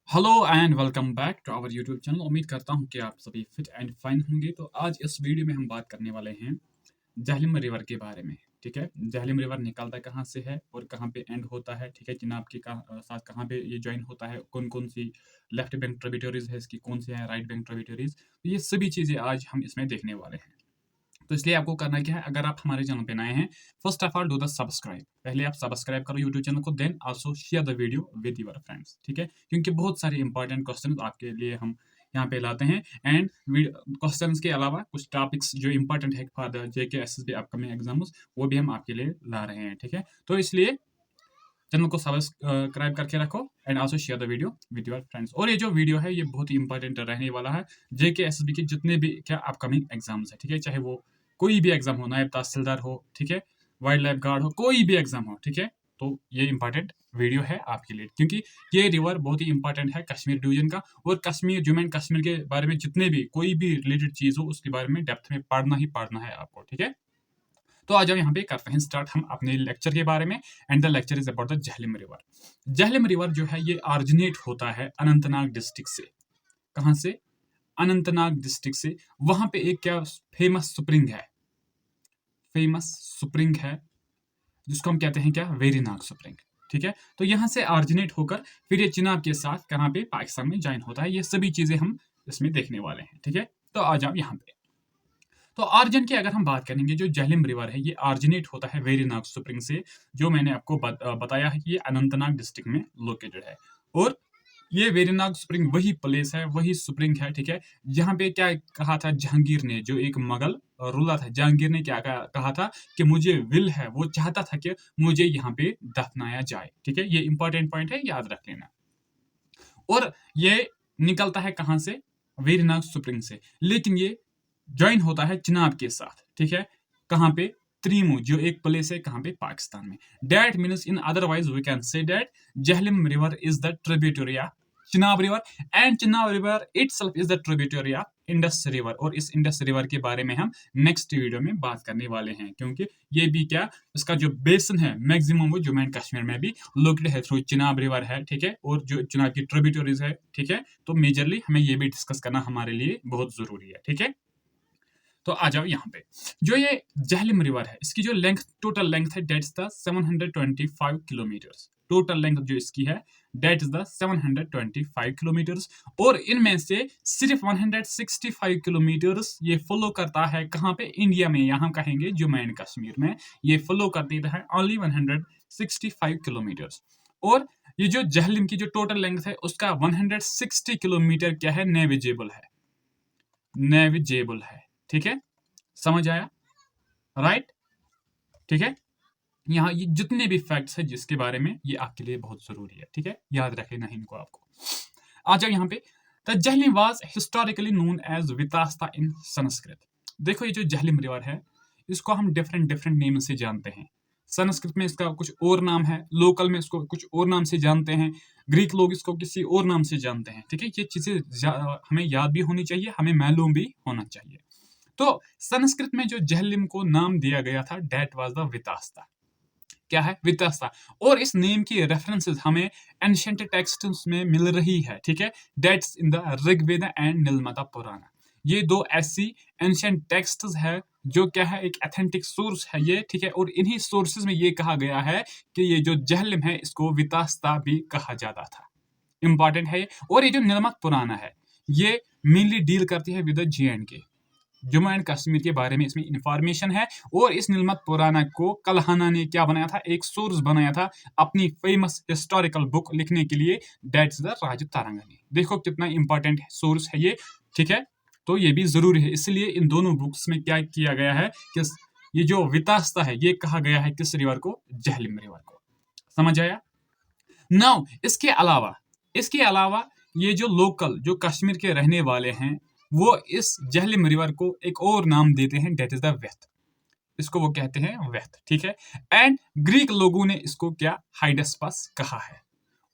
Hello and welcome back to our YouTube channel. उम्मीद करता हूँ कि आप सभी फिट एंड फाइन होंगे। तो आज इस वीडियो में हम बात करने वाले हैं झेलम रिवर के बारे में। ठीक है, झेलम रिवर निकलता कहाँ से है और कहाँ पे एंड होता है। ठीक है, चिनाब के साथ कहाँ पे ये ज्वाइन होता है, कौन कौन सी लेफ्ट बैंक ट्रिब्यूटरीज है इसकी, कौन सी है राइट बैंक ट्रिब्यूटरीज। तो ये सभी चीज़ें आज हम इसमें देखने वाले हैं। तो इसलिए आपको करना क्या है, अगर आप हमारे चैनल पे नए हैं, first of all do the subscribe. पहले आप सब्सक्राइब करो यूट्यूब चैनल को, then also share the video with your friends. ठीक है, क्योंकि बहुत सारे इंपॉर्टेंट क्वेश्चन आपके लिए हम यहाँ पे लाते हैं एंड क्वेश्चन के अलावा कुछ टॉपिक्स जो इंपॉर्टेंट है for the JK SSB upcoming exams, वो भी हम आपके लिए ला रहे हैं। ठीक है, तो इसलिए चैनल को सब्सक्राइब करके रखो and also share the video with your friends. और ये जो वीडियो है ये बहुत ही इंपॉर्टेंट रहने वाला है जेके एसएसबी के जितने भी क्या अपकमिंग एग्जाम्स है। ठीक है, चाहे वो कोई भी एग्जाम हो, नायब तहसीलदार हो, ठीक है, वाइल्ड लाइफ गार्ड हो, कोई भी एग्जाम हो। ठीक है, तो ये इंपॉर्टेंट वीडियो है आपके लिए, क्योंकि ये रिवर बहुत ही इंपॉर्टेंट है कश्मीर डिवीजन का। और कश्मीर, जम्मू एंड कश्मीर के बारे में जितने भी कोई भी रिलेटेड चीज हो उसके बारे में डेप्थ में पढ़ना ही पढ़ना है आपको। ठीक है, तो आ जाओ यहाँ पे करते हैं स्टार्ट हम अपने लेक्चर के बारे में। And the lecture is about the Jhelum river. Jhelum river जो है ये ऑरिजिनेट होता है अनंतनाग डिस्ट्रिक्ट से। कहाँ से? अनंतनाग डिस्ट्रिक्ट से। वहां पे एक क्या फेमस स्प्रिंग है, फेमस स्प्रिंग है जिसको हम कहते हैं क्या, वेरीनाग स्प्रिंग। ठीक है, तो यहाँ से ऑरिजिनेट होकर फिर ये चिनाब के साथ कहाँ पे, पाकिस्तान में ज्वाइन होता है। ये सभी चीजें हम इसमें देखने वाले हैं। ठीक है, तो आ जाओ यहाँ पे। तो ऑरिजिन की अगर हम बात करेंगे, जो झेलम रिवर है ये ऑरिजिनेट होता है वेरीनाग स्प्रिंग से, जो मैंने आपको बताया है कि ये अनंतनाग डिस्ट्रिक्ट में लोकेटेड है। और ये वेरीनाग स्प्रिंग वही प्लेस है, वही स्प्रिंग है। ठीक है, जहाँ पे क्या कहा था जहांगीर ने, जो एक मुगल रूलर था, जहांगीर ने क्या कहा था कि मुझे विल है, वो चाहता था कि मुझे यहाँ पे दफनाया जाए। ठीक है, ये इंपॉर्टेंट पॉइंट है, याद रख लेना। और ये निकलता है कहाँ से, वेरीनाग स्प्रिंग से, लेकिन ये ज्वाइन होता है चिनाब के साथ। ठीक है, कहाँ पे, त्रिमू, जो एक प्लेस है कहाँ पे, पाकिस्तान में। That means in otherwise we can say that Jhelum river is the tributary of Chenab river and Chenab river itself is the tributary of Indus river. और इस इंडस रिवर के बारे में हम नेक्स्ट वीडियो में बात करने वाले हैं, क्योंकि ये भी क्या, इसका जो बेसन है मैक्सिमम वो जम्मू एंड कश्मीर में भी लोकेटेड है थ्रू चिनाब रिवर है। ठीक है, और जो चिनाब की ट्रिब्यूटरीज है। ठीक है, तो मेजरली हमें ये भी डिस्कस करना हमारे लिए बहुत जरूरी है। ठीक है, तो आ जाओ यहाँ पे। जो ये झेलम रिवर है इसकी जो लेंथ, टोटल लेंथ है, that's the 725 kilometres. Total length जो इसकी है डेट इज द 725 किलोमीटर्स। और इनमें से सिर्फ 165 किलोमीटर्स ये फॉलो करता है कहाँ पे, इंडिया में, यहाँ कहेंगे जम्मू एंड कश्मीर में ये फॉलो कर देता है ओनली 165 किलोमीटर्स। और ये जो झेलम की जो टोटल लेंथ है उसका 160 किलोमीटर क्या है, नेविजेबल है, नेविजेबल है। ठीक है, समझ आया, राइट? ठीक है, यहाँ ये जितने भी फैक्ट्स है जिसके बारे में, ये आपके लिए बहुत जरूरी है। ठीक है, याद रख लेना इनको आपको। आ जाओ यहाँ पे। The Jhelum was historically known as Vitasta in Sanskrit. देखो ये जो झेलम रिवर है इसको हम डिफरेंट डिफरेंट नेम से जानते हैं। संस्कृत में इसका कुछ और नाम है, लोकल में इसको कुछ और नाम से जानते हैं, ग्रीक लोग इसको किसी और नाम से जानते हैं। ठीक है, ये चीजें हमें याद भी होनी चाहिए, हमें मालूम भी होना चाहिए। तो संस्कृत में जो झेलम को नाम दिया गया था डेट वाज द वितास्ता। क्या है, वितास्ता। और इस नेम की रेफरेंसेस हमें एंशिएंट टेक्स्ट्स में मिल रही है। ठीक है, dates in the Rigveda and Nilamata Purana. ये दो ऐसी एंशिएंट टेक्स्ट्स है जो क्या है, एक एथेंटिक सोर्स है ये। ठीक है, और इन्हीं सोर्सेज में ये कहा गया है कि ये जो झेलम है इसको वितास्ता भी कहा जाता था। इंपॉर्टेंट है ये। और ये जो नीलमत पुराना है ये मेनली डील करती है with J&K, Jammu and Kashmir के बारे में इसमें इंफॉर्मेशन है। और इस नीलमत पुराना को कल्हाना ने क्या बनाया था, एक सोर्स बनाया था अपनी फेमस हिस्टोरिकल बुक लिखने के लिए, डेट्स द राजतारंगनी। देखो कितना इंपॉर्टेंट सोर्स है ये। ठीक है, तो ये भी जरूरी है, इसलिए इन दोनों बुक्स में क्या किया गया है कि ये जो वितास्ता है ये कहा गया है किस रिवर को, झेलम रिवर को। समझ आया? नाउ इसके अलावा ये जो लोकल, जो कश्मीर के रहने वाले हैं, वो इस झेलम रिवर को एक और नाम देते हैं, डेट इज द वेथ। इसको वो कहते हैं वेथ। ठीक है, एंड ग्रीक लोगों ने इसको क्या, हाइडस्पस कहा है।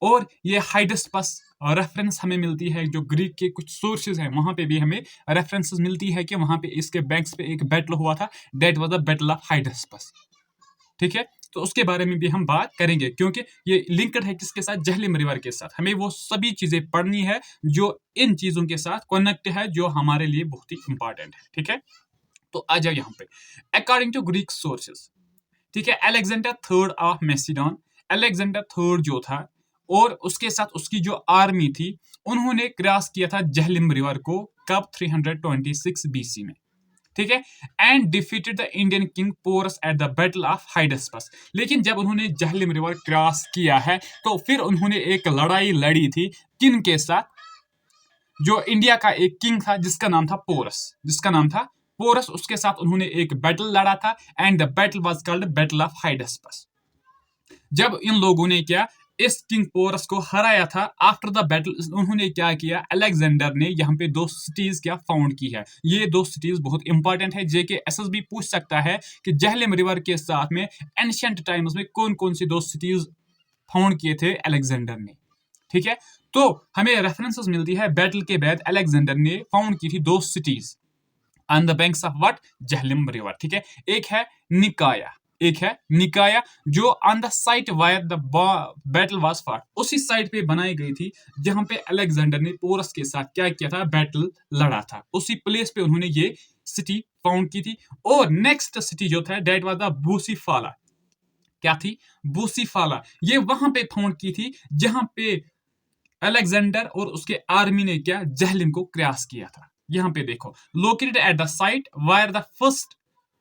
और ये हाइडस्पस रेफरेंस हमें मिलती है, जो ग्रीक के कुछ सोर्सेज हैं वहां पे भी हमें रेफरेंसेस मिलती है कि वहां पे इसके बैंक्स पे एक बैटल हुआ था, that was the battle of Hydaspes. ठीक है, तो उसके बारे में भी हम बात करेंगे, क्योंकि ये लिंक्ड है किसके साथ, जहलिम रिवर के साथ। हमें वो सभी चीजें पढ़नी है जो इन चीजों के साथ कनेक्ट है, जो हमारे लिए बहुत ही इंपॉर्टेंट है। ठीक है, तो आ जाओ यहाँ पे। अकॉर्डिंग टू ग्रीक सोर्सेस, ठीक है, Alexander third of Macedon, Alexander third जो था और उसके साथ उसकी जो आर्मी थी, उन्होंने क्रॉस किया था जहलिम रिवर को कब, 326 बीसी में। ठीक है, and defeated the Indian king Porus at the battle of Hydaspes. लेकिन जब उन्होंने जहलिम रिवर क्रॉस किया है तो फिर उन्होंने एक लड़ाई लड़ी थी किन के साथ, जो इंडिया का एक किंग था जिसका नाम था पोरस, उसके साथ उन्होंने एक बैटल लड़ा था and the battle was called battle of Hydaspes. जब इन लोगों ने क्या इस किंग पोरस को हराया था, आफ्टर द बैटल उन्होंने क्या किया, अलेक्जेंडर ने यहाँ पे 2 सिटीज क्या फाउंड की है। ये 2 सिटीज बहुत इंपॉर्टेंट है, जेके एसएसबी पूछ सकता है कि जहलिम रिवर के साथ में एंशिएंट टाइम्स में कौन कौन सी 2 सिटीज फाउंड किए थे अलेक्जेंडर ने। ठीक है, तो हमें रेफरेंसेस मिलती है बैटल के बाद अलेक्जेंडर ने फाउंड की थी 2 CTs on the banks of what, Jhelum river. ठीक है, एक है निकाया जो on the site where the battle was fought, उसी साइट पे बनाई गई थी जहां पे अलेक्जेंडर ने पोरस के साथ क्या किया था, बैटल लड़ा था। उसी प्लेस पे उन्होंने ये सिटी फाउंड की थी। और नेक्स्ट सिटी जो था दैट वाज द बूसीफाला। क्या थी, बूसीफाला। ये वहां पे फाउंड की थी जहां पे अलेक्जेंडर और उसके आर्मी ने क्या, जहलिम को क्रॉस किया था। यहाँ पे देखो, located at the site where the first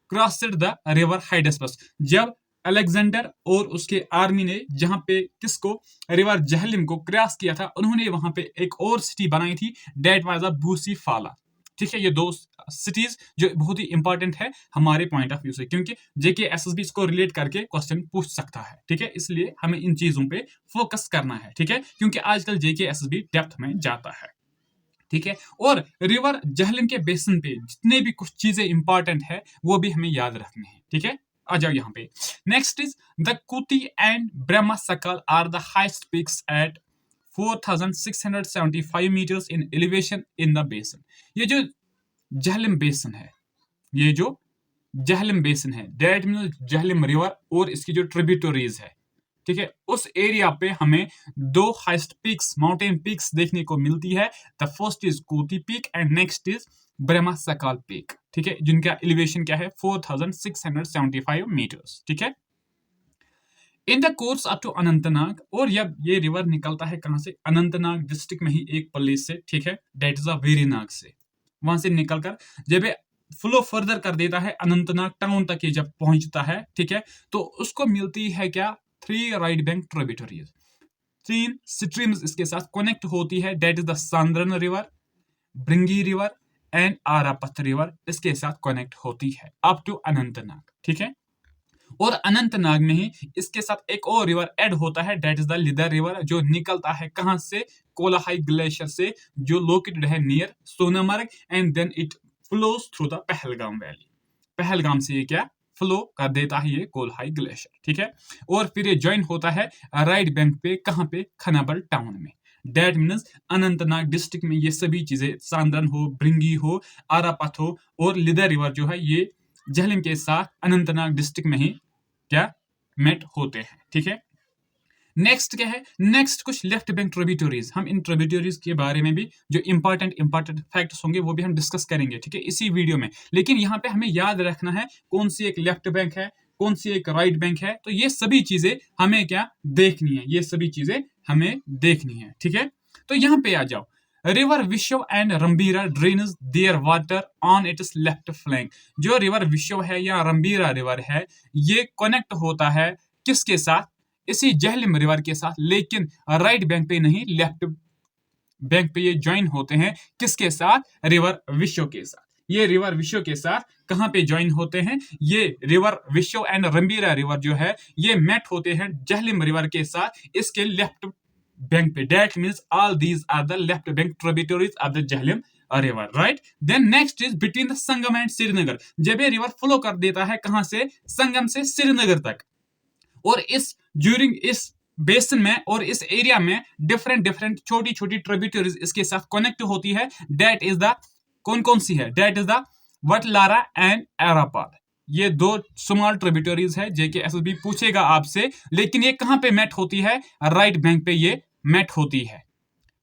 crossed the river Hydaspes. जब अलेक्जेंडर और उसके आर्मी ने जहां पे किसको, रिवर जहलिम को क्रॉस किया था, उन्होंने वहां पे एक और सिटी बनाई थी दैट वाज बूसीफाला। ठीक है, ये 2 सिटीज जो बहुत ही इंपॉर्टेंट है हमारे पॉइंट ऑफ व्यू से, क्योंकि जेके एसएसबी इसको रिलेट करके क्वेश्चन पूछ सकता है। ठीक है, इसलिए हमें इन चीजों पे फोकस करना है। ठीक है, क्योंकि आजकल जेके एसएसबी डेप्थ में जाता है। ठीक है, और रिवर जहलिम के बेसिन पे जितने भी कुछ चीजें इंपॉर्टेंट है वो भी हमें याद रखने हैं। ठीक है, आ जाओ यहाँ पे। Next is the Kuti and Brahma Sakal are the highest peaks at 4675 metres in elevation in the basin. ये जो जहलिम बेसिन है, दैट मीन्स जहलिम रिवर और इसकी जो ट्रिब्यूटरीज है। ठीक है, उस एरिया पे हमें 2 हाइस्ट पीक्स, माउंटेन पीक्स देखने को मिलती है। The first is Kuti peak and next is Brahma Sakal peak. ठीक है, जिनका एलिवेशन क्या है, 4675 मीटर्स। ठीक है, in the course up to Anantnag, और ये रिवर निकलता है कहां से, अनंतनाग डिस्ट्रिक्ट में ही एक प्लेस से। ठीक है, दैट इज वेरीनाग से, वहां से निकलकर जब फ्लो फर्दर कर देता है अनंतनाग टाउन तक, ये जब पहुंचता है, ठीक है, तो उसको मिलती है क्या, 3 राइट बैंक ट्रिब्यूटरीज, 3 स्ट्रीम्स इसके साथ कनेक्ट होती है। That is the Sandran river, Bringi river and Arapath river, इसके साथ कनेक्ट होती है अप टू अनंतनाग। ठीक है, और अनंतनाग में ही इसके साथ एक और रिवर ऐड होता है that is the Lidder river, जो निकलता है कहां से, कोलाहाई ग्लेशियर से, जो लोकेटेड है near Sonamarg, and then it flows through the Pahalgam valley. Pahalgam से ये क्या फ्लो कर देता है ये कोलाहाई ग्लेशियर। ठीक है, और फिर ये ज्वाइन होता है राइट बैंक पे, कहां पे, खनाबल टाउन में। दैट मीन्स अनंतनाग डिस्ट्रिक्ट में ये सभी चीजें, सांदन हो, ब्रिंगी हो, आरापथ हो और लिदर रिवर जो है, ये जहलिम के साथ अनंतनाग डिस्ट्रिक्ट में ही क्या मेट होते हैं। ठीक है, नेक्स्ट क्या है, नेक्स्ट कुछ लेफ्ट बैंक ट्रिब्यूटरीज। हम इन ट्रिब्यूटरीज के बारे में भी जो इंपॉर्टेंट फैक्ट्स होंगे वो भी हम डिस्कस करेंगे। ठीक है, इसी वीडियो में। लेकिन यहाँ पे हमें याद रखना है कौन सी एक लेफ्ट बैंक है, कौन सी एक राइट बैंक है। तो ये सभी चीजें हमें क्या देखनी है, ये सभी चीजें हमें देखनी है। ठीक है, तो यहाँ पे आ जाओ। River Vishav and Rambiara drains their water on its left flank. जो रिवर विश्व है या रंबीरा रिवर है, ये कनेक्ट होता है किसके साथ, इसी जहलिम रिवर के साथ, लेकिन राइट बैंक पे नहीं, लेफ्ट बैंक पे ये ज्वाइन होते हैं किसके साथ, रिवर विश्व के साथ। ये रिवर विश्व के साथ कहां पे ज्वाइन होते हैं, ये रिवर विश्व एंड रंबीरा रिवर जो है ये मेट होते हैं जहलिम रिवर के साथ इसके लेफ्ट बैंक पे। That means all these are the left bank tributaries of the Jhelum river, right. Then next is between the Sangam and Srinagar. जब ये रिवर फ्लो कर देता है कहां से, संगम से श्रीनगर तक, और इस ड्यूरिंग इस बेसिन में और इस एरिया में डिफरेंट छोटी छोटी ट्रिब्यूटरीज इसके साथ कनेक्ट होती है। दैट इज द कौन कौन सी है, दैट इज द वटलारा एंड एरापाद। ये दो स्मॉल ट्रिब्यूटरीज है JKSSB पूछेगा आपसे, लेकिन ये कहां पे मेट होती है? राइट बैंक पे ये मेट होती है।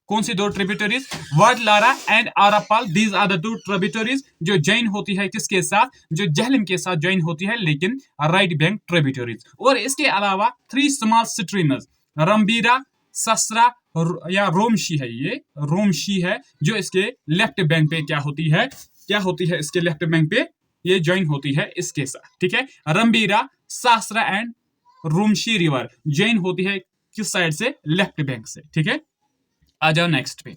कौन सी दो tributaries? Wardlara and Arapal, these are the two tributaries जो ज्वाइन होती है किसके साथ? जो झेलम के साथ ज्वाइन होती है, लेकिन राइट बैंक ट्रिब्यूटरीज। और इसके अलावा 3 स्मॉल स्ट्रीम्स, रंबीरा, ससरा या रोमशी है, ये रोमशी है जो इसके लेफ्ट बैंक पे क्या होती है? क्या होती है इसके लेफ्ट बैंक पे? ये ज्वाइन होती है इसके साथ, ठीक है। रंबीरा, सासरा एंड रोमशी रिवर ज्वाइन होती है किस साइड से? लेफ्ट बैंक से, ठीक है। आ जाओ नेक्स्ट पे।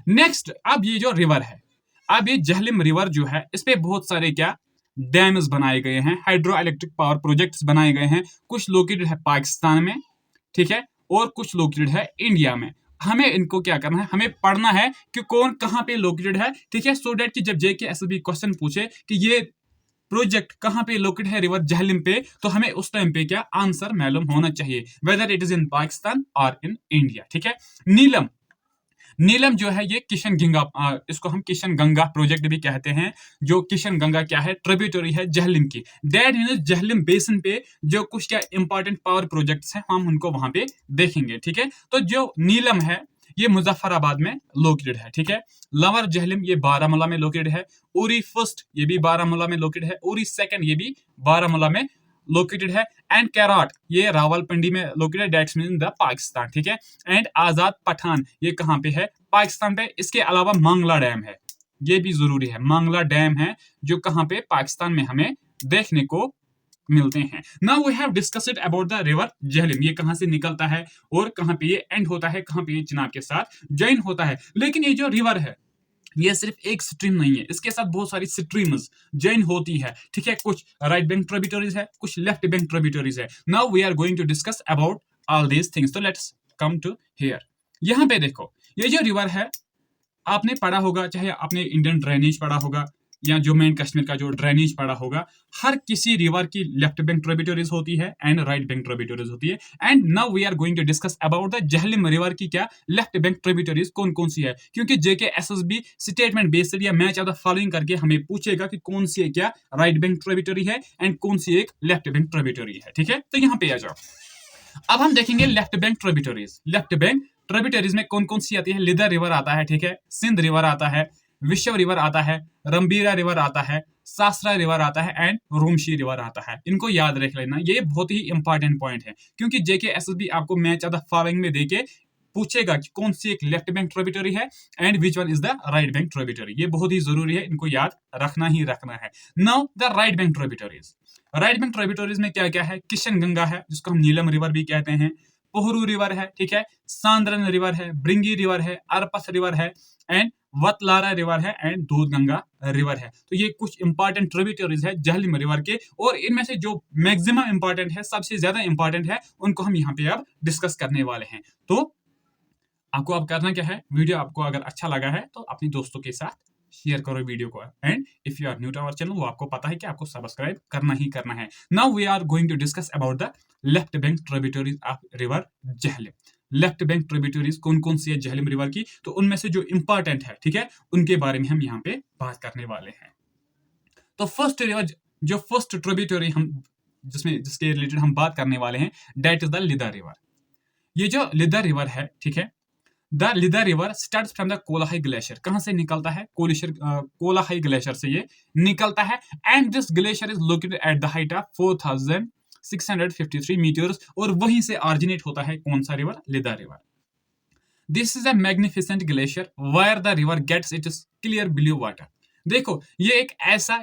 नेक्स्ट, अब ये जो रिवर है, अब ये झेलम रिवर जो है, इस पे बहुत सारे क्या डैम्स बनाए गए हैं, हाइड्रो इलेक्ट्रिक पावर प्रोजेक्ट्स बनाए गए हैं। कुछ लोकेटेड है पाकिस्तान में, ठीक है, और कुछ लोकेटेड है इंडिया में। हमें इनको क्या करना है? हमें पढ़ना है कि कौन कहाँ पे लोकेटेड है, ठीक है, सो डेट कि जब JKSSB क्वेश्चन पूछे कि ये प्रोजेक्ट कहाँ पे लोकेटेड है रिवर झेलम पे, तो हमें उस टाइम पे क्या आंसर मालूम होना चाहिए, whether it is in Pakistan और इन इंडिया, ठीक है। नीलम, नीलम जो है ये किशन गंगा, इसको हम किशन गंगा प्रोजेक्ट भी कहते हैं। जो किशन गंगा क्या है? ट्रिब्यूटरी है झेलम की। दैट मीन्स झेलम बेसिन पे जो कुछ क्या इंपॉर्टेंट पावर प्रोजेक्ट्स हैं, हम उनको वहां पे देखेंगे, ठीक है। तो जो नीलम है ये मुजफ्फराबाद में लोकेटेड है, ठीक है। लवर झेलम ये बारामूला में लोकेटेड है। उरी फर्स्ट ये भी बारामूला में लोकेटेड है। उरी सेकंड ये भी बारामूला में लोकेटेड है। एंड कैराट ये रावलपिंडी में located, that's mean the Pakistan, ठीक है। एंड आजाद पठान ये कहां पे है? पाकिस्तान पे। इसके अलावा मांगला डैम है, ये भी जरूरी है। मांगला डैम है जो कहां पे? पाकिस्तान में हमें देखने को मिलते हैं। Now we have discussed about the river Jhelum, ये कहां से निकलता है और कहां पे ये एंड होता है, कहां पे ये चिनाब के साथ ज्वाइन होता है। लेकिन ये जो रिवर है ये सिर्फ एक स्ट्रीम नहीं है, इसके साथ बहुत सारी स्ट्रीम्स ज्वाइन होती है, ठीक है। कुछ राइट बैंक ट्रिब्यूटरीज है, कुछ लेफ्ट बैंक ट्रिब्यूटरीज है। Now we are going to discuss about all these things, तो लेट्स कम टू हियर। यहां पे देखो, ये जो रिवर है आपने पढ़ा होगा, चाहे आपने इंडियन ड्रेनेज पढ़ा होगा या जम्मू एंड कश्मीर का जो ड्रेनेज पढ़ा होगा, हर किसी रिवर की लेफ्ट बैंक ट्रिब्यूटरीज होती है एंड राइट बैंक ट्रिब्यूटरीज होती है। And now we are going to discuss about the Jhelum river की क्या लेफ्ट बैंक ट्रिब्यूटरीज कौन कौन सी है, क्योंकि JKSSB स्टेटमेंट बेस्ड या मैच ऑफ द फॉलोइंग करके हमें पूछेगा कि कौन सी क्या राइट बैंक ट्रिब्यूटरी है एंड कौन सी एक लेफ्ट बैंक ट्रिब्यूटरी है, ठीक है। तो यहाँ पे आ जाओ, अब हम देखेंगे left bank tributaries. Left bank tributaries में कौन कौन सी आती है? लिदर रिवर आता है, ठीक है, सिंध रिवर आता है, विश्व रिवर आता है, रंबीरा रिवर आता है, सासरा रिवर आता है एंड रोमशी रिवर आता है। इनको याद रख लेना, ये बहुत ही इंपॉर्टेंट पॉइंट है, क्योंकि JKSSB आपको मैच ऑफ द फॉलोइंग में देके पूछेगा कि कौन सी एक लेफ्ट बैंक ट्रिब्यूटरी है and which one is the right bank tributary. ये बहुत ही जरूरी है, इनको याद रखना ही रखना है। Now the right bank tributaries. Right bank tributaries में क्या क्या है? किशन गंगा है जिसको हम नीलम रिवर भी कहते हैं, पोहरू रिवर है, ठीक है, सांद्रन रिवर है, ब्रिंगी रिवर है, अरपस रिवर है एंड वतलारा रिवर है एंड दूधगंगा रिवर है। तो ये कुछ इंपॉर्टेंट ट्रिब्यूटरीज है झेलम रिवर के, और इनमें से जो मैक्सिमम इंपॉर्टेंट है, सबसे ज्यादा इंपॉर्टेंट है, उनको हम यहाँ पे अब डिस्कस करने वाले हैं। तो आपको अब करना क्या है? वीडियो आपको अगर अच्छा लगा है तो अपने दोस्तों के साथ शेयर करो वीडियो को, and if you are new to our channel, वो आपको पता है कि आपको सब्सक्राइब करना ही करना है। Now we are going to discuss about the left bank tributaries of river Jhelum. Left bank tributaries कौन कौन सी है झेलम रिवर की, तो उनमें से जो इंपॉर्टेंट है, ठीक है, उनके बारे में हम यहाँ पे बात करने वाले हैं। तो फर्स्ट रिवर, जो फर्स्ट ट्रिब्यूटरी हम जिसके रिलेटेड हम बात करने वाले हैं, that is the Lidder river. ये जो लिदर रिवर है, ठीक है, the Lidder river start from the Kolahoi glacier. कहां से निकलता है? कोलाहाई ग्लेशियर से ये निकलता है, and this glacier is located at the height of 4653 metres, और वहीं से ऑरिजिनेट होता है कौन सा river? Lidder river. This is a magnificent glacier where the river gets its clear blue water. देखो, ये एक ऐसा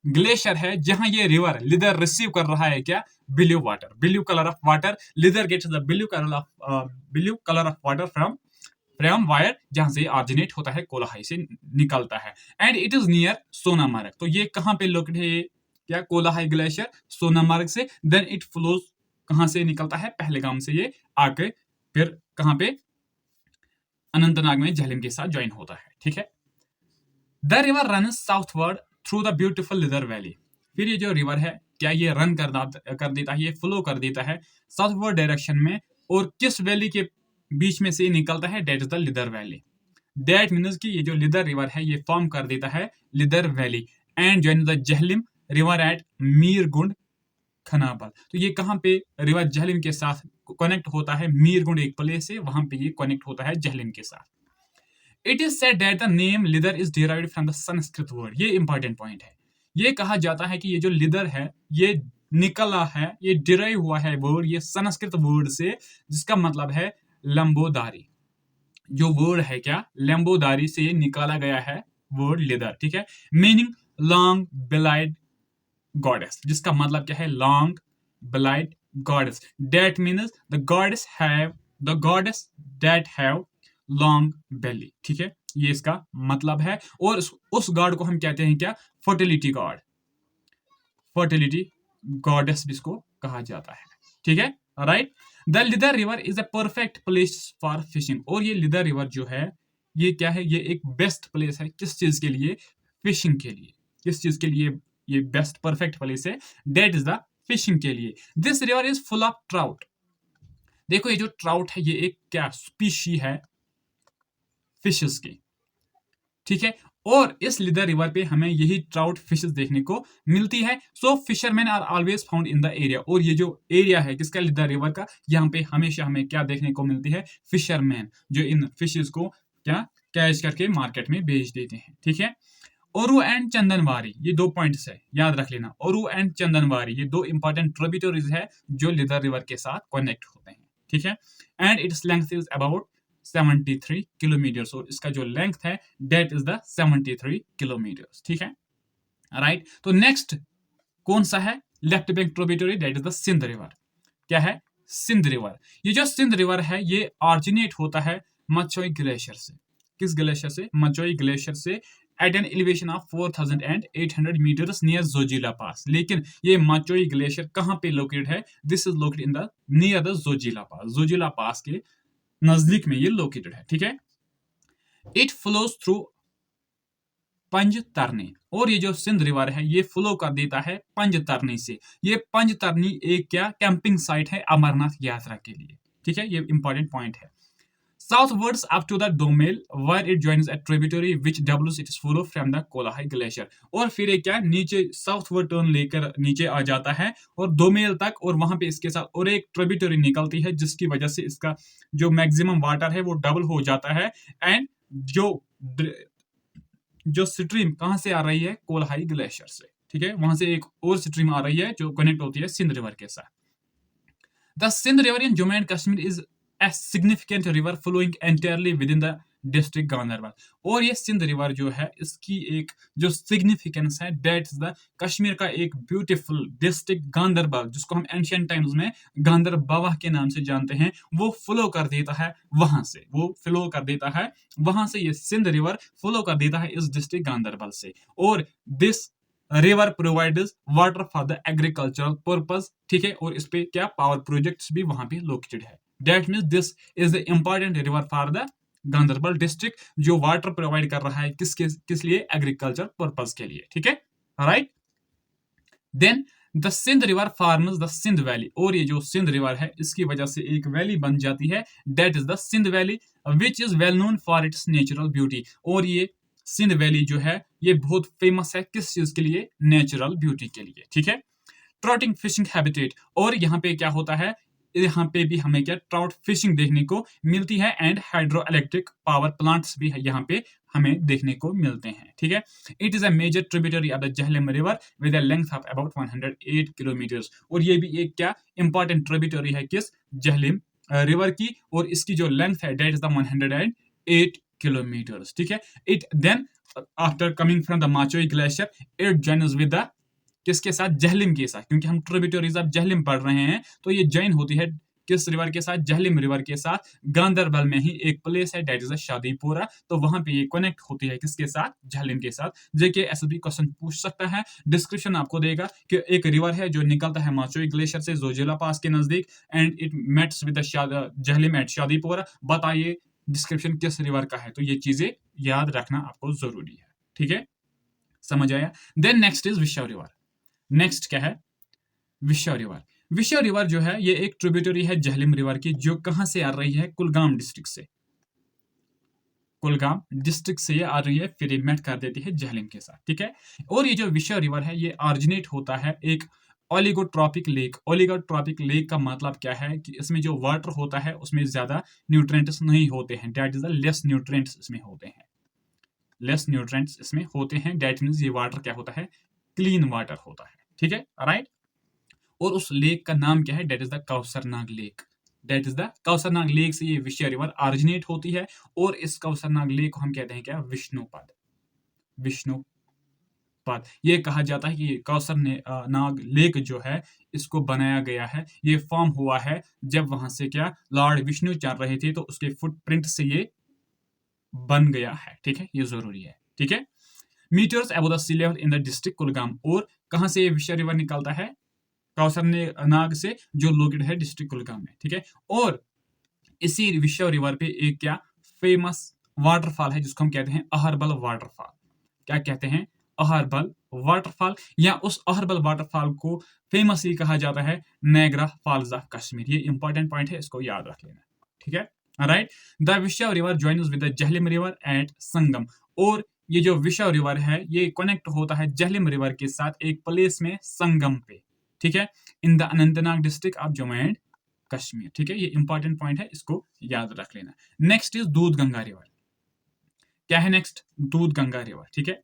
ग्लेशियर है जहां ये रिवर लिदर रिसीव कर रहा है क्या? Blue water, blue colour of water. Lidder gets the blue colour of water from where, जहां से ऑरिजिनेट होता है, कोलाहाई से निकलता है, and it is near Sonamarg. तो ये कहां पे लोकेटेड है? क्या कोलाहाई ग्लेशियर सोनामार्ग से। देन इट फ्लोज कहां से निकलता है? पहलगाम से ये आके फिर कहां पे? अनंतनाग में झेलम के साथ ज्वाइन होता है, ठीक है। The river run southward through the beautiful Lidder valley. फिर ये जो रिवर है क्या ये रन कर देता है, ये फ्लो कर देता है साउथवर्ड डायरेक्शन में, और किस वैली के बीच में से निकलता है? That is the Lidder valley. That means कि ये जो लिदर रिवर है ये फॉर्म कर देता है Lidder valley and join the Jhelum river at Mirgund Khanabal. तो ये कहाँ पे रिवर झेलम के साथ कनेक्ट होता है, मीरगुंड एक प्लेस है, वहां पे ये कनेक्ट होता है झेलम के साथ। It is said that the name Lidder is derived from the Sanskrit word. ये इंपॉर्टेंट पॉइंट है। ये कहा जाता है कि ये जो लिदर है ये निकला है, ये डिराइव हुआ है वर्ड ये संस्कृत वर्ड से, जिसका मतलब है लंबोदारी। जो वर्ड है क्या, लंबोदारी से निकाला गया है वर्ड लिदर, ठीक है। मीनिंग लॉन्ग बिलाइड गॉडेस, जिसका मतलब क्या है, long bellied goddess. That means the goddess have, the goddess that have long belly, ठीक है, ये इसका मतलब है। और उस गॉड को हम कहते हैं क्या, फर्टिलिटी गॉड, फर्टिलिटी गॉडेस भी इसको कहा जाता है, ठीक है, right. The Lidder river is a perfect place for fishing. और ये लिदर रिवर जो है ये क्या है, ये एक बेस्ट प्लेस है, किस चीज के लिए, फिशिंग के लिए। किस चीज के लिए ये बेस्ट परफेक्ट प्लेस है, दैट इज द फिशिंग के लिए। This river is full of trout. देखो ये जो ट्राउट है ये एक क्या स्पीशी है फिशेस की, ठीक है। और इस लिदर रिवर पे हमें यही ट्राउट फिशेस देखने को मिलती है। So fisherman are always found in the area. और ये जो एरिया है किसका, लिदर रिवर का, यहाँ पे हमेशा हमें क्या देखने को मिलती है, फिशरमैन जो इन फिशेस को क्या कैच करके मार्केट में बेच देते हैं, ठीक है। ओरू एंड चंदनवारी, ये दो पॉइंट्स है, याद रख लेना। ओरू एंड चंदनवारी ये दो इंपॉर्टेंट ट्रिब्यूटरीज है जो लिदर रिवर के साथ कनेक्ट होते हैं, ठीक है। And its length is about 73 kilometres. और इसका जो लेंथ है दैट इज द 73 किलोमीटर्स, ठीक है, राइट। तो नेक्स्ट कौन सा है, left bank tributary, that is the Sindh river. क्या है, सिंध रिवर। ये जो सिंध रिवर है ये ऑरिजिनेट होता है मचोई ग्लेशियर से। किस ग्लेशियर से, मचोई ग्लेशियर से, at an elevation of 4800 metres near Zojila pass. लेकिन ये मचोई ग्लेशियर कहाँ पे लोकेटेड है, this is located in the near the Zojila pass. Zojila pass के नजदीक में ये लोकेटेड है, ठीक है। It flows through Panjtarni. और ये जो सिंध रिवर है ये फ्लो कर देता है पंजतरनी से। ये पंजतरनी एक क्या कैंपिंग साइट है अमरनाथ यात्रा के लिए, ठीक है, ये इंपॉर्टेंट पॉइंट है। Southwards up to the Domel, where it joins a tributary which doubles its flow from the Kolahai Glacier। और फिर ये क्या नीचे साउथवर्ड टर्न लेकर नीचे आ जाता है और दोमेल तक, और वहां पे इसके साथ और एक ट्रिब्यूटरी निकलती है जिसकी वजह से इसका जो मैक्सिमम वाटर है वो डबल हो जाता है। एंड जो स्ट्रीम कहां से आ रही है, कोलहाई ग्लेशियर से, ठीक है, वहां से एक और स्ट्रीम आ रही है जो कनेक्ट होती है सिंध रिवर के साथ। The Sindh river in Jammu and Kashmir is a significant river flowing entirely within the district Ganderbal. और ये सिंध रिवर जो है इसकी एक जो सिग्निफिकेंस है दैट इज द कश्मीर का एक ब्यूटीफुल डिस्ट्रिक्ट गांधरबल, जिसको हम एंशियंट टाइम्स में गांधरबवा के नाम से जानते हैं, वो फ्लो कर देता है वहां से, वो फ्लो कर देता है वहां से। ये सिंध रिवर फ्लो कर देता है इस डिस्ट्रिक्ट गांधरबल से। और this river provides water for the agricultural purpose, ठीक है। और इस पे क्या पावर प्रोजेक्ट्स भी वहां पे लोकेटेड है। That means this is the important river for the Ganderbal district, जो वाटर प्रोवाइड कर रहा है किस लिए, एग्रीकल्चर पर्पस के लिए, ठीक है, right. Then the Sindh river forms the Sindh valley. और ये जो सिंध रिवर है इसकी वजह से एक वैली बन जाती है, that is the Sindh valley which is well known for its natural beauty. और ये सिंध वैली जो है ये बहुत फेमस है किस चीज के लिए, नेचुरल ब्यूटी के लिए, ठीक है। ट्राउटिंग फिशिंग हैबिटेट। और यहाँ पे क्या होता है, यहाँ पे भी हमें क्या ट्राउट फिशिंग देखने को मिलती है। And hydro electric power plants भी यहाँ पे हमें देखने को मिलते हैं, ठीक है। It is a major tributary of the Jhelum river with a length of about 108 kilometres. और ये भी एक क्या इंपॉर्टेंट ट्रिब्यूटरी है किस, झेलम रिवर की। और इसकी जो लेंथ है दैट इज द 108 किलोमीटर्स, ठीक है। It then after coming from the Machoi glacier it joins with the किसके साथ, झेलम के साथ, क्योंकि हम ट्रिब्यूटरीज ऑफ झेलम पढ़ रहे हैं तो ये जॉइन होती है किस रिवर के साथ, झेलम रिवर के साथ। गांधरबल में ही एक प्लेस है दैट इज शादीपुरा, तो वहां पे ये कनेक्ट होती है किसके साथ, झेलम के साथ। जेके एसएसबी क्वेश्चन पूछ सकता है, डिस्क्रिप्शन आपको देगा कि एक रिवर है जो निकलता है माचोई ग्लेशियर से जोजिला पास के नजदीक, and it meets with Jhelum at Shadipura. बताइए डिस्क्रिप्शन किस रिवर का है, तो ये चीजें याद रखना आपको जरूरी है, ठीक है, समझ आया। देन नेक्स्ट इज विश्व रिवर। नेक्स्ट क्या है, विश्व रिवर। विश्व रिवर जो है ये एक ट्रिब्यूटरी है झेलम रिवर की, जो कहां से आ रही है, कुलगाम डिस्ट्रिक्ट से। कुलगाम डिस्ट्रिक्ट से ये आ रही है, फिर ये मेट कर देती है झेलम के साथ, ठीक है। और ये जो विशा रिवर है ये ऑरिजिनेट होता है एक ओलिगोट्रॉपिक लेक। ओलिगोट्रॉपिक लेक का मतलब क्या है कि इसमें जो वाटर होता है उसमें ज्यादा न्यूट्रिएंट्स नहीं होते हैं, that is the less nutrients इसमें होते हैं, लेस न्यूट्रिएंट्स इसमें होते हैं, दैट मींस ये वाटर क्या होता है, क्लीन वाटर होता है, ठीक है, राइट। और उस लेक का नाम क्या है, that is the Kausarnag lake. That is the Kausarnag lake से ये विशा रिवर ऑरिजिनेट होती है। और इस कौसरनाग लेक को हम कहते हैं क्या, विष्णुपद। विष्णुपद ये कहा जाता है कि कौसर नाग लेक जो है इसको बनाया गया है, ये फॉर्म हुआ है जब वहां से क्या लॉर्ड विष्णु चल रहे थे, तो उसके फुटप्रिंट से ये बन गया है, ठीक है, ये जरूरी है, ठीक है। Metres above the sea level in the district Kulgam. और कहां से ये विशा रिवर निकलता है, कौसर नाग से, जो लोकेटेड है डिस्ट्रिक्ट कुलगाम में, ठीक है। और इसी विशा रिवर पे एक क्या फेमस वाटरफॉल है जिसको हम कहते हैं अहरबल वाटरफॉल। क्या कहते हैं, अहरबल वाटरफॉल। या उस अहरबल वाटरफॉल को फेमसली कहा जाता है नायग्रा फॉल्स ऑफ कश्मीर। ये इंपॉर्टेंट पॉइंट है, इसको याद रख लेना, ठीक है, right. The Vishaw river joins with the Jhelum river at Sangam. और ये जो विशा रिवर है ये कनेक्ट होता है झेलम रिवर के साथ एक प्लेस में, संगम पे, ठीक है, in the Anantnag district of Jammu and Kashmir, ठीक है। ये इंपॉर्टेंट पॉइंट है, इसको याद रख लेना। नेक्स्ट इज दूध गंगा रिवर। क्या है नेक्स्ट, दूध गंगा रिवर, ठीक है।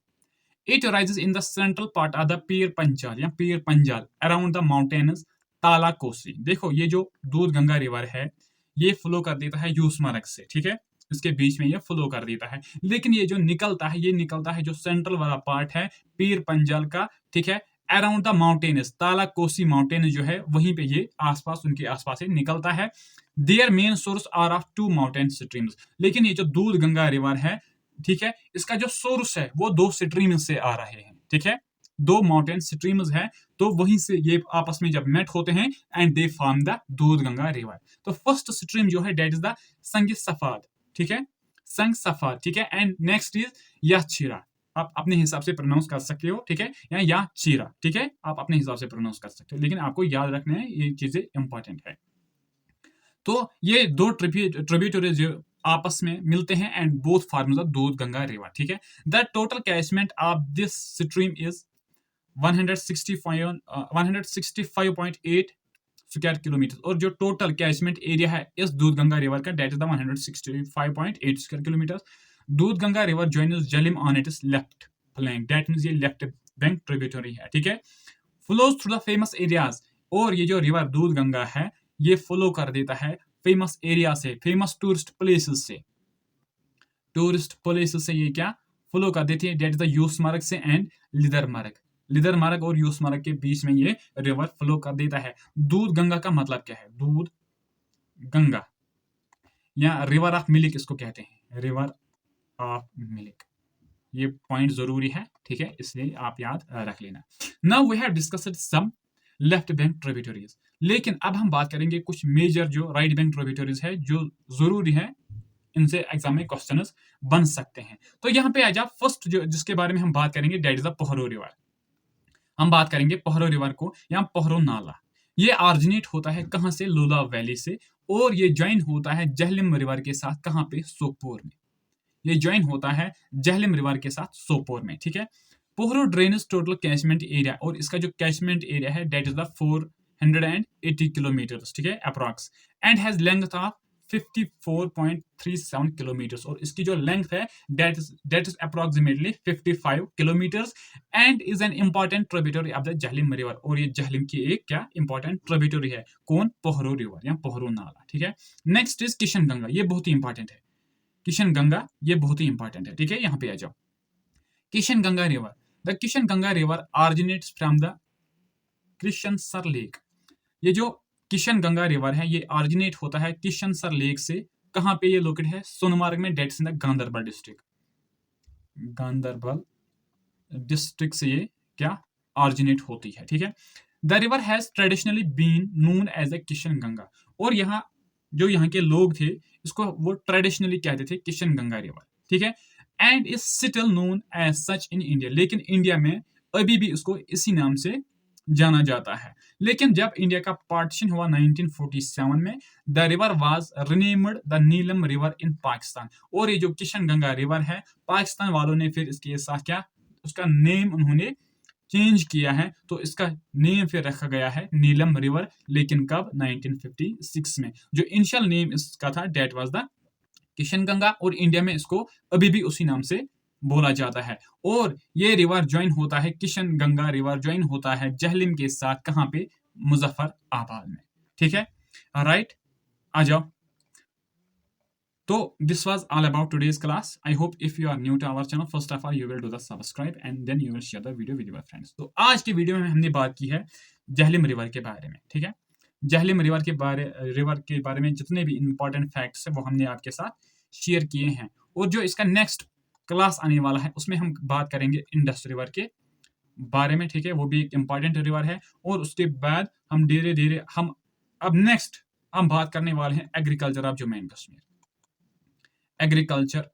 It rises in the central part of the Pir Panjal या Pir Panjal around the mountains तालाकोसी। देखो ये जो दूध गंगा रिवर है ये फ्लो कर देता है यूसमर्ग से, ठीक है, इसके बीच में ये फ्लो कर देता है। लेकिन ये जो निकलता है, ये निकलता है जो सेंट्रल वाला पार्ट है पीर पंजाल का, ठीक है, अराउंड द माउंटेन्स, तालाकोसी माउंटेन जो है वहीं पे ये आसपास, उनके आसपास से निकलता है। Their main source are of two mountain streams. लेकिन ये जो दूध गंगा रिवर है, ठीक है, इसका जो सोर्स है वो दो स्ट्रीम से आ रहे हैं, ठीक है, दो माउंटेन स्ट्रीम्स है, तो वहीं से ये आपस में जब मेट होते हैं एंड दे फॉर्म द दूध गंगा रिवर। तो फर्स्ट स्ट्रीम जो है दैट इज द संग सफाद, ठीक है, संग सफाद, ठीक है। And next is Yachira. आप अपने हिसाब से प्रोनाउंस कर सकते हो, ठीक है, या चीरा, ठीक है, आप अपने हिसाब से प्रोनाउंस कर सकते हो, लेकिन आपको याद रखना है, ये चीजें इंपॉर्टेंट है। तो ये दो ट्रिब्यूटरीज आपस में मिलते हैं एंड बोथ फॉर्म द दूध गंगा रिवर, ठीक है। The total catchment of this stream is 165.8 square kilometre. और जो टोटल कैचमेंट एरिया है इस दूध गंगा रिवर का that is the 165.8 square kilometre. Doodh Ganga river joins Jhelum on its left flank, that means ये left bank tributary है, ठीक है। Flows through the famous areas. और ये जो रिवर दूध गंगा है ये फ्लो कर देता है फेमस एरिया से, फेमस टूरिस्ट प्लेसेस से, टूरिस्ट प्लेसेस से ये क्या फ्लो कर देती है, दैट इज द यूसमर्ग से एंड लिदरमर्ग। लिदरमर्ग और यूसमर्ग के बीच में ये रिवर फ्लो कर देता है। दूध गंगा का मतलब क्या है, दूध गंगा या रिवर ऑफ मिल्क इसको कहते हैं, रिवर ऑफ मिल्क। ये पॉइंट जरूरी है, ठीक है, इसलिए आप याद रख लेना। Now we have discussed some left bank tributaries. लेकिन अब हम बात करेंगे कुछ मेजर जो राइट बैंक ट्रिब्यूटरीज है जो जरूरी है, इनसे एग्जाम में क्वेश्चंस बन सकते हैं। तो यहाँ पे आ जा फर्स्ट जो जिसके बारे में हम बात करेंगे दैट इज द पोहरो रिवर। हम बात करेंगे पोहरो रिवर को या पोहरो नाला। ये ऑरिजिनेट होता है कहाँ से, लूला वैली से। और ये ज्वाइन होता है झेलम रिवर के साथ, कहाँ पे, सोपोर में। ये ज्वाइन होता है झेलम रिवर के साथ सोपोर में, ठीक है। पोहरो ड्रेनेज टोटल कैचमेंट एरिया, और इसका जो कैचमेंट एरिया है दैट इज द 480 किलोमीटर्स, ठीक है, approx, and has length of 54.37 kilometres. और इसकी जो लेंथ है that is approximately 55 kilometres and is an important tributary of the Jhelum river. और ये झेलम की एक क्या इंपॉर्टेंट ट्रिब्यूटरी है, कौन, पोहरो रिवर या पोहरो नाला, ठीक है। नेक्स्ट इज किशन गंगा, ये बहुत ही इंपॉर्टेंट है, किशन गंगा ये बहुत ही इंपॉर्टेंट है, ठीक है। यहाँ पे आ जाओ, Kishan Ganga river. The Kishan Ganga river originates from the Kishansar lake. ये जो किशन गंगा रिवर है ये ऑरिजिनेट होता है किशनसर लेक से। कहाँ पे ये लोकेट है, सोनमार्ग में, that's in the Ganderbal district. Ganderbal district से ये क्या ऑरिजिनेट होती है, ठीक है। The river has traditionally been known as the Kishan Ganga. और यहाँ जो यहाँ के लोग थे इसको वो ट्रेडिशनली कहते थे किशन गंगा रिवर, ठीक है। And is still known as such in India. लेकिन इंडिया में अभी भी इसको इसी नाम से जाना जाता है। लेकिन जब इंडिया का पार्टीशन हुआ 1947 में, the river was renamed the Neelam river in Pakistan. और ये जो किशन गंगा रिवर है, पाकिस्तान वालों ने फिर इसके साथ क्या, उसका नेम उन्होंने चेंज किया है, तो इसका नेम फिर रखा गया है नीलम रिवर। लेकिन कब? 1956 में। जो इनिशियल नेम इसका था that was the Kishan Ganga, और इंडिया में इसको अभी भी उसी नाम से बोला जाता है। और ये रिवर ज्वाइन होता है, किशन गंगा रिवर ज्वाइन होता है जहलिम के साथ, कहाँ पे? मुजफ्फराबाद में। ठीक है, राइट, आ जाओ। So this was all about today's class. I hope if you are new to our channel, first of all you will do the subscribe and then you will share the video with your friends. तो आज की video में हमने बात की है Jhelum river के बारे में। ठीक है, जहलिम रिवर के बारे में जितने भी इंपॉर्टेंट फैक्ट्स है वो हमने आपके साथ शेयर किए हैं। और जो इसका नेक्स्ट क्लास आने वाला है उसमें हम बात करेंगे इंडस रिवर के बारे में। ठीक है, वो भी एक इंपॉर्टेंट रिवर है। और उसके बाद हम धीरे धीरे अब नेक्स्ट हम बात करने वाले हैं agriculture of Jammu and Kashmir. Agriculture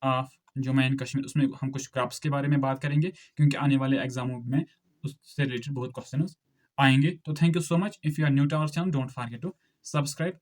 of Jammu and Kashmir, उसमें हम कुछ क्रॉप्स के बारे में बात करेंगे, क्योंकि आने वाले एग्जामों में उससे रिलेटेड बहुत क्वेश्चंस आएंगे। तो thank you so much. If you are new to our channel, don't forget to subscribe